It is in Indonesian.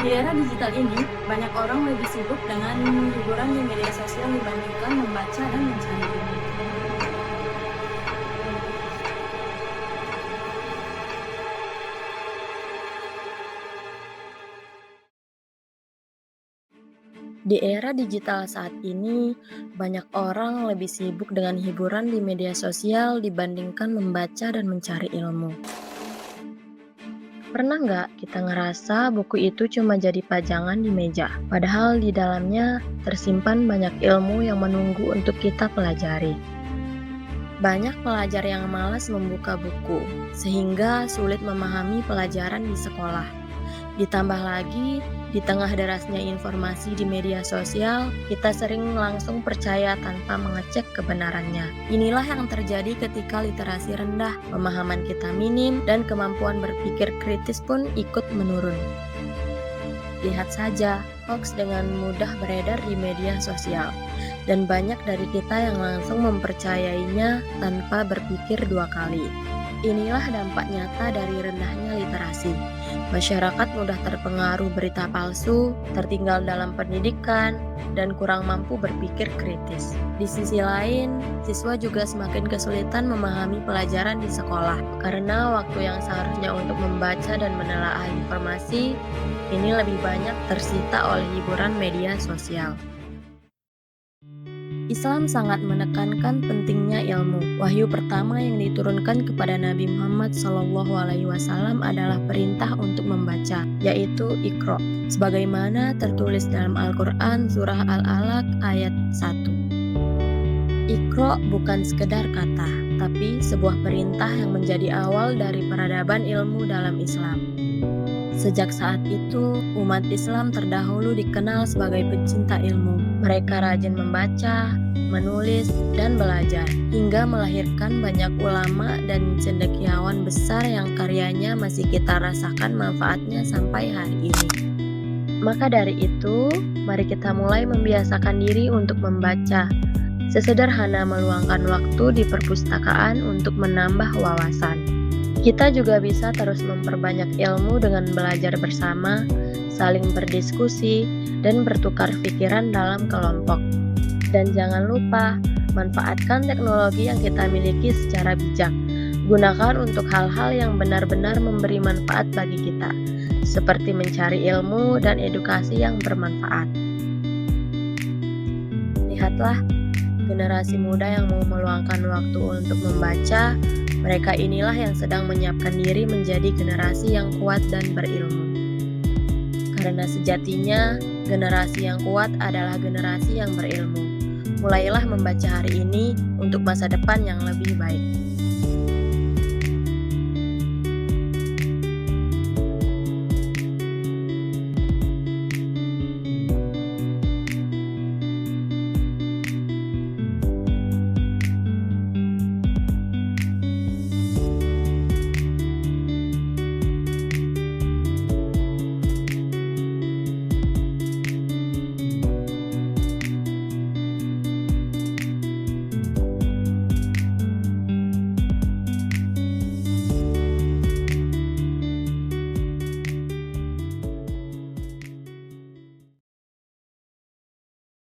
Di era digital ini, banyak orang lebih sibuk dengan hiburan di media sosial dibandingkan membaca dan mencari ilmu. Di era digital saat ini, banyak orang lebih sibuk dengan hiburan di media sosial dibandingkan membaca dan mencari ilmu. Pernah nggak kita ngerasa buku itu cuma jadi pajangan di meja, padahal di dalamnya tersimpan banyak ilmu yang menunggu untuk kita pelajari? Banyak pelajar yang malas membuka buku, sehingga sulit memahami pelajaran di sekolah. Ditambah lagi, di tengah derasnya informasi di media sosial, kita sering langsung percaya tanpa mengecek kebenarannya. Inilah yang terjadi ketika literasi rendah, pemahaman kita minim, dan kemampuan berpikir kritis pun ikut menurun. Lihat saja, hoax dengan mudah beredar di media sosial, dan banyak dari kita yang langsung mempercayainya tanpa berpikir dua kali. Inilah dampak nyata dari rendahnya literasi. Masyarakat mudah terpengaruh berita palsu, tertinggal dalam pendidikan, dan kurang mampu berpikir kritis. Di sisi lain, siswa juga semakin kesulitan memahami pelajaran di sekolah karena waktu yang seharusnya untuk membaca dan menelaah informasi ini lebih banyak tersita oleh hiburan media sosial. Islam sangat menekankan pentingnya ilmu. Wahyu pertama yang diturunkan kepada Nabi Muhammad SAW adalah perintah untuk membaca, yaitu Iqra, sebagaimana tertulis dalam Al-Quran Surah Al-Alaq ayat 1. Iqra bukan sekedar kata, tapi sebuah perintah yang menjadi awal dari peradaban ilmu dalam Islam. Sejak saat itu, umat Islam terdahulu dikenal sebagai pencinta ilmu. Mereka rajin membaca, menulis, dan belajar, hingga melahirkan banyak ulama dan cendekiawan besar yang karyanya masih kita rasakan manfaatnya sampai hari ini. Maka dari itu, mari kita mulai membiasakan diri untuk membaca. Sesederhana meluangkan waktu di perpustakaan untuk menambah wawasan. Kita juga bisa terus memperbanyak ilmu dengan belajar bersama, saling berdiskusi, dan bertukar pikiran dalam kelompok. Dan jangan lupa, manfaatkan teknologi yang kita miliki secara bijak. Gunakan untuk hal-hal yang benar-benar memberi manfaat bagi kita, seperti mencari ilmu dan edukasi yang bermanfaat. Lihatlah, generasi muda yang mau meluangkan waktu untuk membaca, mereka inilah yang sedang menyiapkan diri menjadi generasi yang kuat dan berilmu. Karena sejatinya, generasi yang kuat adalah generasi yang berilmu. Mulailah membaca hari ini untuk masa depan yang lebih baik.